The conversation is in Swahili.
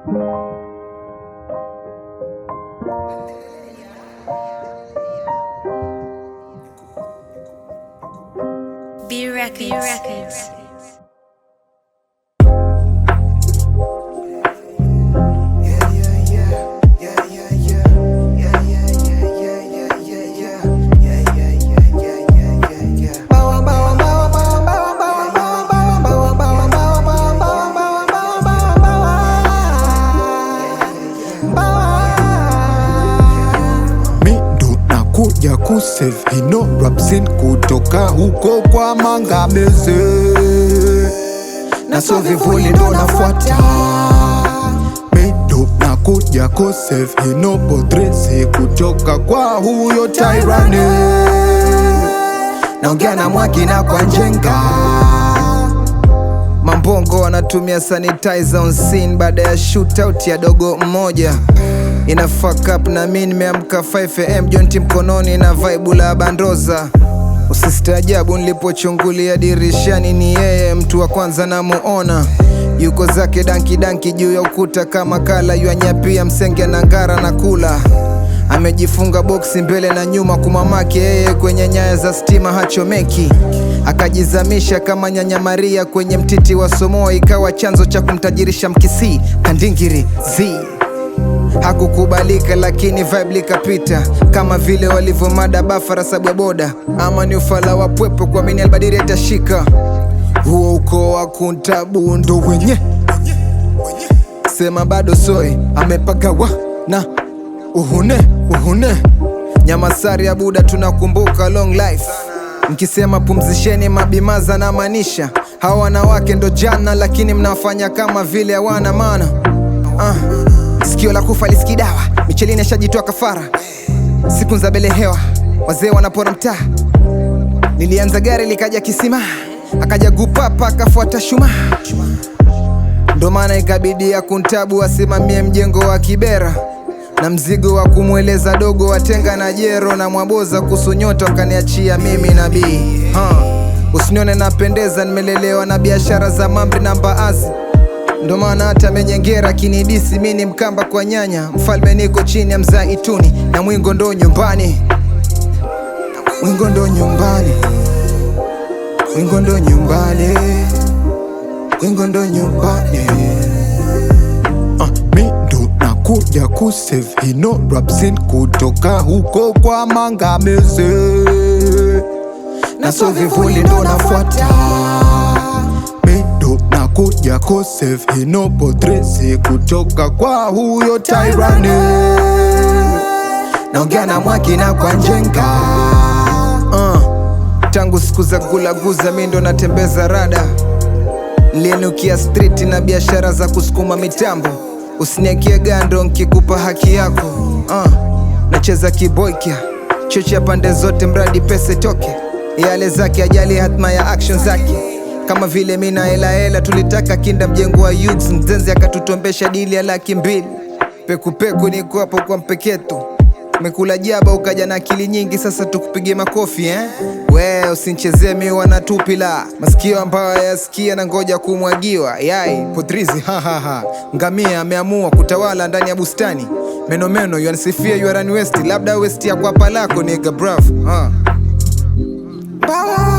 B Records. Kuja kusave hino rapsin kutoka huko kwa Mangameze, na so vivuli ndo nafuata. Mido na kuja kusave hino podresi kutoka kwa huyo Tyrane. Naongea na Mwaki na kwa Njenga, Mambongo wanatumia sanitizer on scene baada ya shootout ya dogo mmoja. Ina fuck up na mimi nimeamka 5am jonti mkononi na vibe la Bandoza. Usistaajabu nilipochungulia dirishani, ni yeye mtu wa kwanza na muona. Yuko zake danki juu ya ukuta kama kala yuanyapia msenge na ngara na kula. Amejifunga boksi mbele na nyuma kumamake yeye kwenye nyaya za stima hachomeki. Akajizamisha kama Nyanya Maria kwenye mtiti wa Somoa, ikawa chanzo cha kumtajirisha Mkisii Kandingiri zi. Hakukubalika lakini vibe likapita, kama vile walivyomada Bafara Sabwa boda. Ama ni ufala wa pwepo kwa mini Albadiri atashika. Huo uko wa Kuntabu ndo wenye sema bado soi amepagawa na uhune Nyamasari ya Buda tunakumbuka long life. Mkisema pumzisheni mabimaza na manisha hawa wanawake ndo jana, lakini mnafanya kama vile hawana maana. Sikio la kufa lisikidawa, Michelini ashajitoa kafara. Siku za bele hewa, wazee wanapora mtaa. Nilianza gari likaja kisima, akaja gupapa akafuata shuma. Ndo maana ikabidi ya Kuntabu asimamie mjengo wa Kibera, na mzigo wa kumweleza dogo watenga na Jero na Mwaboza kusunyota wakaniachia mimi na bii. Usinione napendeza, nimelelewa na biashara za mambi na mbaazi. Ndo maana hata menyengera kinidisi mini Mkamba kwa nyanya. Mfalme niko chini ya Mzaituni, na mwingo ndo nyumbani. Mwingo ndo nyumbani. Mwingo ndo nyumbani. Mwingo ndo nyumbani. Mido na kuja kusave hino rapsin kutoka huko kwa Mangameze, na so vivuli ndo nafuata. Kuja kusave hino podresi kutoka kwa huyo Tyrane. Naongea na Mwaki na kwa Njenga. Tangu siku za gulaguza mi ndo natembeza rada. Lienukia street na biashara za kusukuma mitambo. Usiniakie gando nkikupa haki yako. Nacheza kiboikia chocha pande zote mradi pese toke. Yale zake ajali hatma ya action zake. Kama vile mina hela tulitaka kinda mjengo wa Yugs, mzenzi akatutombesha dili ya $200,000. Peku niko hapo kwa mpeketo. Mekula jaba ukaja na akili nyingi, sasa tukupige makofi We usinchezee mi wanatupila. Masikio ambayo yasikia na ngoja kumwagiwa. Yai podrizi Ngamia ameamua kutawala ndani ya bustani. Meno yanisifia yuarani westi, labda westi ya kwa palako nigga bruv. Bye.